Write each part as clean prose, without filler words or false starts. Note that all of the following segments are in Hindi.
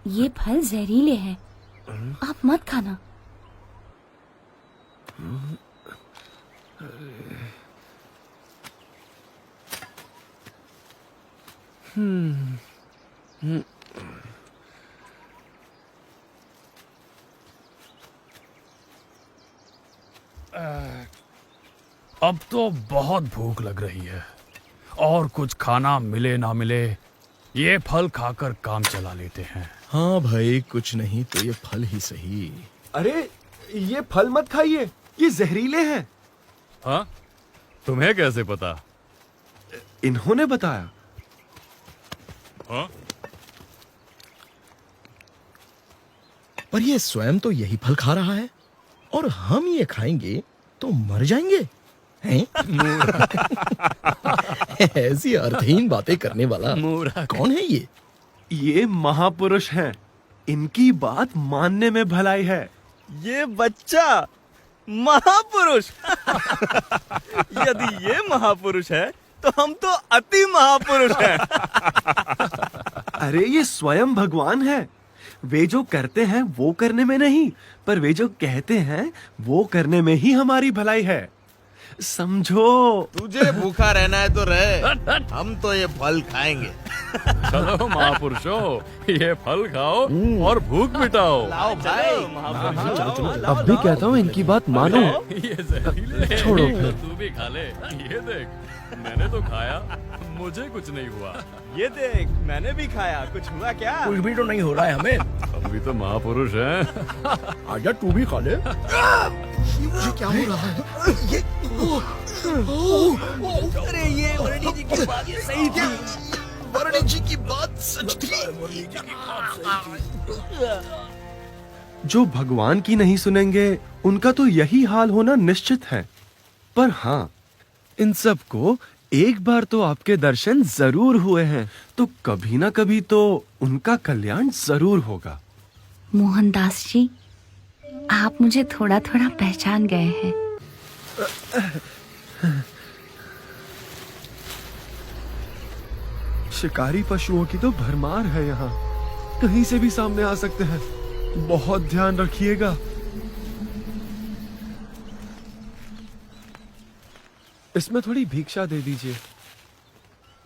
ये फल जहरीले हैं, आप मत खाना। अब तो बहुत भूख लग रही है और कुछ खाना मिले ना मिले ये फल खाकर काम चला लेते हैं। हाँ भाई, कुछ नहीं तो ये फल ही सही। अरे ये फल मत खाइए, ये जहरीले हैं। हाँ, तुम्हें कैसे पता? इन्होंने बताया। हाँ? पर ये स्वयं तो यही फल खा रहा है और हम ये खाएंगे तो मर जाएंगे हैं? ऐसी अर्थहीन बातें करने वाला कौन है ये? ये महापुरुष हैं, इनकी बात मानने में भलाई है। ये बच्चा महापुरुष। यदि ये महापुरुष है तो हम तो अति महापुरुष हैं। अरे ये स्वयं भगवान है। वे जो करते हैं वो करने में नहीं, पर वे जो कहते हैं वो करने में ही हमारी भलाई है, समझो। तुझे भूखा रहना है तो रहे, हम तो ये फल खाएंगे। चलो महापुरुषों, ये फल खाओ और भूख मिटाओ। लाओ भाई, महापुरुष लाओ। अब भी कहता हूँ इनकी बात मानो। ये जहरीले हैं। छोड़ो फिर। तू भी खा ले। ये देख, मैंने तो खाया, मुझे कुछ नहीं हुआ। ये देख, मैंने भी खाया, कुछ हुआ क्या? कुछ भी तो नहीं हो रहा है हमें। हम भी तो महापुरुष हैं। आजा तू भी खा ले। ये क्या हो रहा है? ये अरे ये वरणी जी की बात सही थी। वरणी जी की बात सच थी। जो भगवान की नहीं सुनेंगे उनका तो यही हाल होना निश्चित है। पर हाँ, इन सब को एक बार तो आपके दर्शन जरूर हुए हैं, तो कभी ना कभी तो उनका कल्याण जरूर होगा। मोहनदास जी, आप मुझे थोड़ा थोड़ा पहचान गए हैं। शिकारी पशुओं की तो भरमार है यहाँ, कहीं से भी सामने आ सकते हैं। बहुत ध्यान रखिएगा। इसमें थोड़ी भिक्षा दे दीजिए।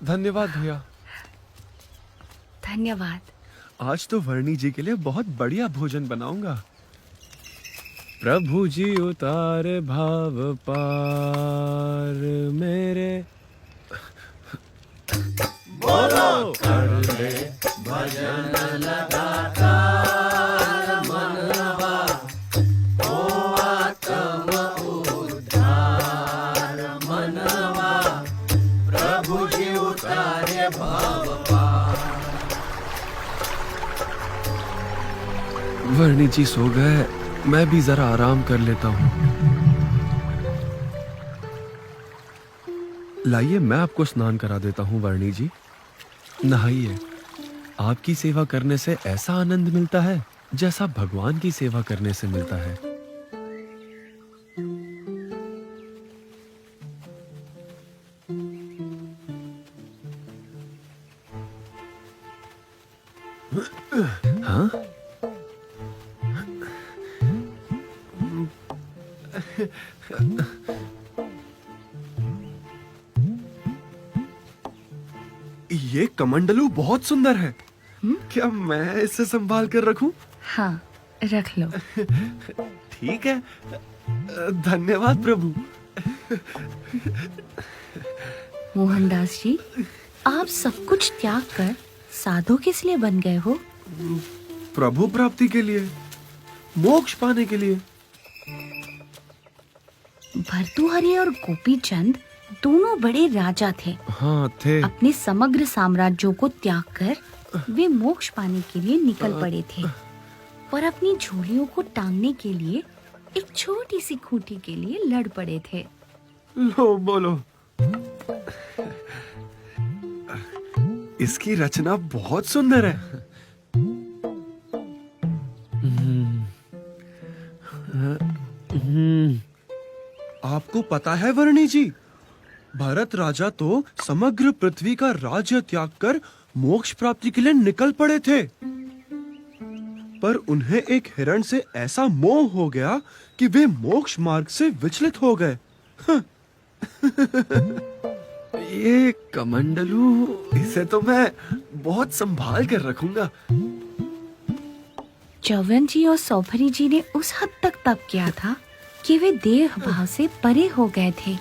धन्यवाद भैया। धन्यवाद। आज तो वर्णी जी के लिए बहुत बढ़िया भोजन बनाऊंगा। प्रभु जी उतारे भाव पार मेरे। बोलो वर्णी जी सो गए, मैं भी जरा आराम कर लेता हूँ। लाइए मैं आपको स्नान करा देता हूँ वर्णी जी। नहाइए। आपकी सेवा करने से ऐसा आनंद मिलता है जैसा भगवान की सेवा करने से मिलता है। हाँ? ये कमंडलू बहुत सुंदर है। क्या मैं इसे संभाल कर रखूं? हाँ, रख लो। ठीक है, धन्यवाद प्रभु। मोहनदास जी, आप सब कुछ त्याग कर साधु किस लिए बन गए हो? प्रभु प्राप्ति के लिए, मोक्ष पाने के लिए। भर्तृहरि और गोपीचंद दोनों बड़े राजा थे। हाँ थे। अपने समग्र साम्राज्यों को त्याग कर वे मोक्ष पाने के लिए निकल पड़े थे, पर अपनी झोलियों को टांगने के लिए एक छोटी सी खूंटी के लिए लड़ पड़े थे। लो बोलो। इसकी रचना बहुत सुंदर है। आपको पता है वर्णी जी, भरत राजा तो समग्र पृथ्वी का राज्य त्याग कर मोक्ष प्राप्ति के लिए निकल पड़े थे। पर उन्हें एक हिरण से ऐसा मोह हो गया कि वे मोक्ष मार्ग से विचलित हो गए। ये कमंडलू, इसे तो मैं बहुत संभाल कर रखूंगा। चौवन जी और सौभरी जी ने उस हद तक तप किया था कि वे देह भाव से परे हो गए थे,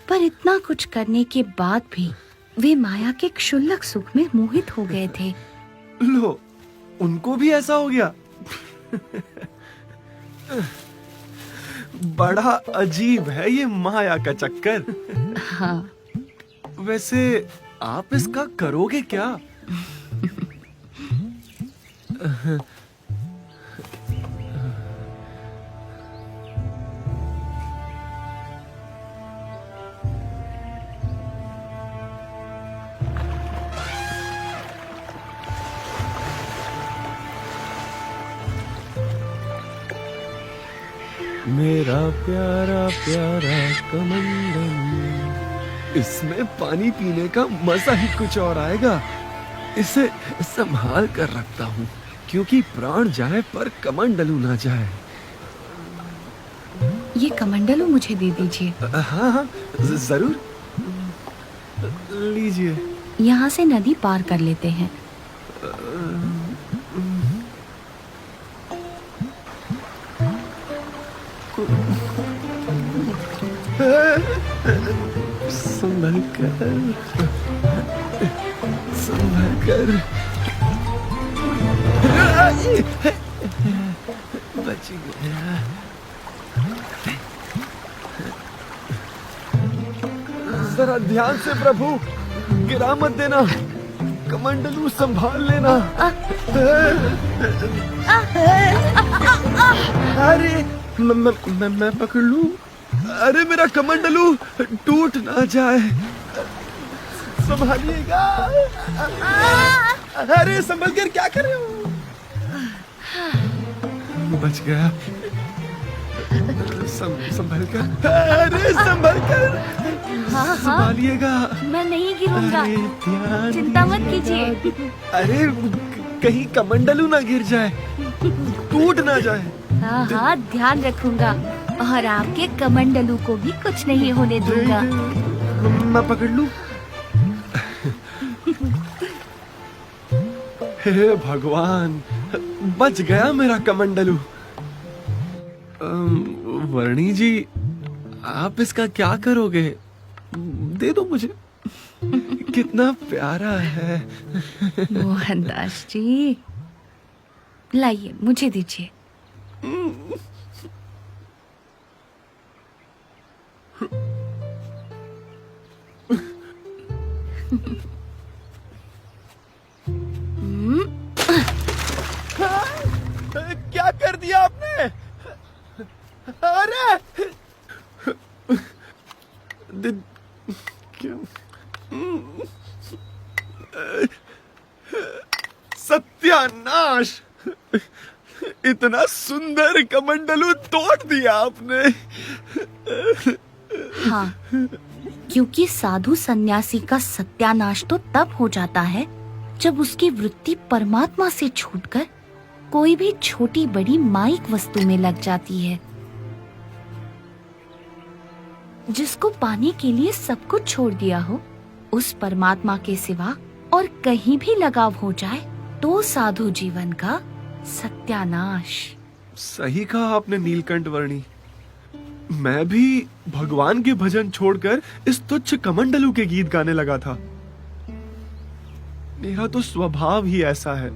पर इतना कुछ करने के बाद भी वे माया के क्षुल्लक सुख में मोहित हो गए थे। लो, उनको भी ऐसा हो गया। बड़ा अजीब है ये माया का चक्कर। हाँ, वैसे आप इसका करोगे क्या? मेरा प्यारा प्यारा कमंडल, इसमें पानी पीने का मजा ही कुछ और आएगा। इसे संभाल कर रखता हूँ, क्योंकि प्राण जाए पर कमंडलू ना जाए। ये कमंडलू मुझे दे दीजिए। हाँ हाँ, जरूर, लीजिए। यहाँ से नदी पार कर लेते हैं। संभल कर, संभल कर। बच गया। जरा ध्यान से प्रभु, गिरा मत देना। कमंडलू संभाल लेना। अरे मैं पकड़ लूं? अरे मेरा कमंडलू टूट ना जाए, संभालिएगा। अरे संभल कर, क्या कर रहे हो? बच गया। संभल कर, अरे संभल कर, हाँ, संभालिएगा। मैं नहीं गिरूंगा, अरे ध्यान चिंता मत दीजिएगा। कीजिए। अरे कहीं कमंडलू ना गिर जाए, टूट ना जाए। हाँ हाँ, ध्यान रखूंगा और आपके कमंडलू को भी कुछ नहीं होने दूंगा। मैं पकड़ लूं? हे भगवान, बच गया मेरा कमंडलू। वर्णी जी, आप इसका क्या करोगे? दे दो मुझे, कितना प्यारा है। मोहनदास जी, लाइए, मुझे दीजिए। क्या कर दिया आपने? अरे क्या? सत्यानाश! इतना सुंदर कमंडलू तोड़ दिया आपने। हाँ, क्योंकि साधु सन्यासी का सत्यानाश तो तब हो जाता है जब उसकी वृत्ति परमात्मा से छूटकर कोई भी छोटी बड़ी माइक वस्तु में लग जाती है। जिसको पाने के लिए सब कुछ छोड़ दिया हो, उस परमात्मा के सिवा और कहीं भी लगाव हो जाए तो साधु जीवन का सत्यानाश। सही कहा आपने नीलकंठ वर्णी। मैं भी भगवान के भजन छोड़कर इस तुच्छ कमंडलू के गीत गाने लगा था। मेरा तो स्वभाव ही ऐसा है,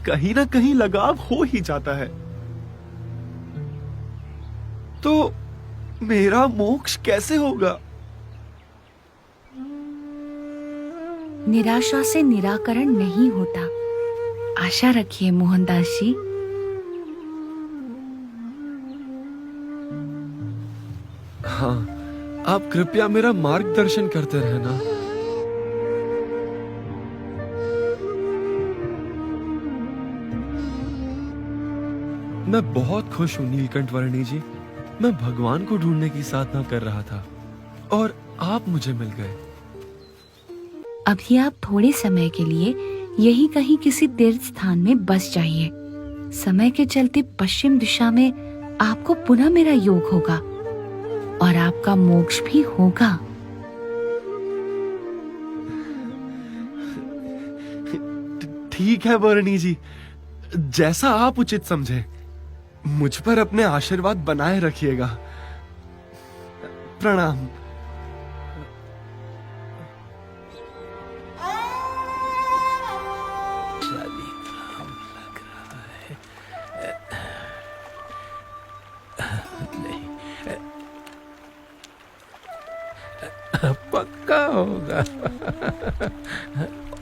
कहीं ना कहीं लगाव हो ही जाता है। तो मेरा मोक्ष कैसे होगा? निराशा से निराकरण नहीं होता, आशा रखिए मोहनदास जी। हाँ, आप कृपया मेरा मार्गदर्शन करते रहना। मैं बहुत खुश हूँ नीलकंठ वर्णी जी। मैं भगवान को ढूंढने की साधना कर रहा था और आप मुझे मिल गए। अभी आप थोड़े समय के लिए यही कहीं किसी तीर्थ स्थान में बस जाइए। समय के चलते पश्चिम दिशा में आपको पुनः मेरा योग होगा और आपका मोक्ष भी होगा। ठीक है बोरनी जी, जैसा आप उचित समझे। मुझ पर अपने आशीर्वाद बनाए रखिएगा। प्रणाम। पक्का होगा।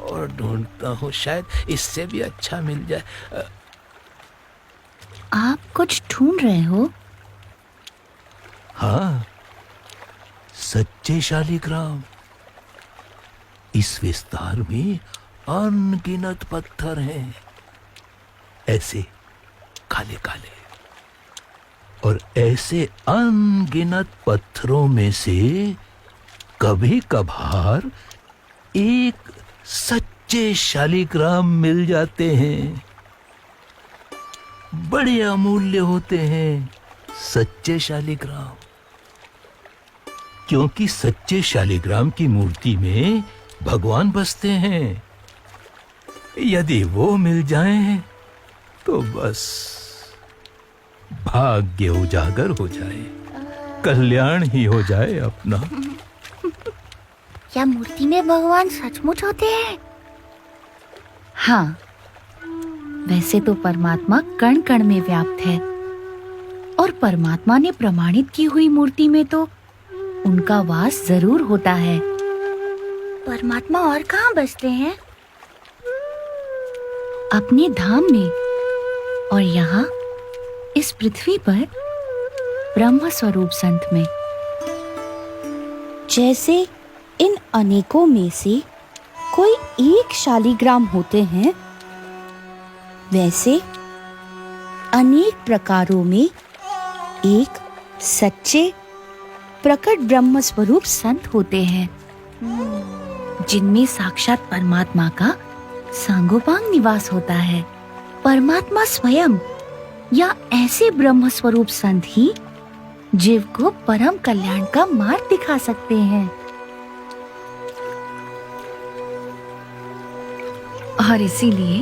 और ढूंढता हूँ, शायद इससे भी अच्छा मिल जाए। आप कुछ ढूंढ रहे हो? हाँ, सच्चे शालिग्राम। इस विस्तार में अनगिनत पत्थर हैं, ऐसे काले काले। और ऐसे अनगिनत पत्थरों में से कभी कभार एक सच्चे शालिग्राम मिल जाते हैं। बड़े अमूल्य होते हैं सच्चे शालिग्राम, क्योंकि सच्चे शालिग्राम की मूर्ति में भगवान बसते हैं। यदि वो मिल जाएं तो बस भाग्य उजागर हो जाए, कल्याण ही हो जाए अपना। क्या मूर्ति में भगवान सचमुच होते हैं? हाँ, वैसे तो परमात्मा कण कण में व्याप्त है और परमात्मा ने प्रमाणित की हुई मूर्ति में तो उनका वास जरूर होता है। परमात्मा और कहाँ बसते हैं? अपने धाम में, और यहाँ इस पृथ्वी पर ब्रह्म स्वरूप संत में। जैसे इन अनेकों में से कोई एक शालिग्राम होते हैं, वैसे अनेक प्रकारों में एक सच्चे प्रकट ब्रह्म स्वरूप संत होते हैं, जिनमें साक्षात परमात्मा का सांगोपांग निवास होता है। परमात्मा स्वयं या ऐसे ब्रह्म स्वरूप संत ही जीव को परम कल्याण का मार्ग दिखा सकते हैं। और इसीलिए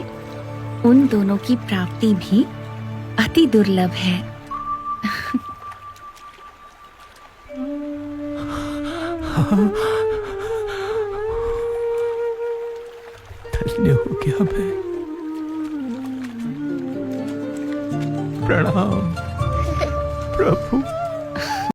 उन दोनों की प्राप्ति भी अति दुर्लभ है। धन्य हो गया मैं। प्रणाम प्रभु।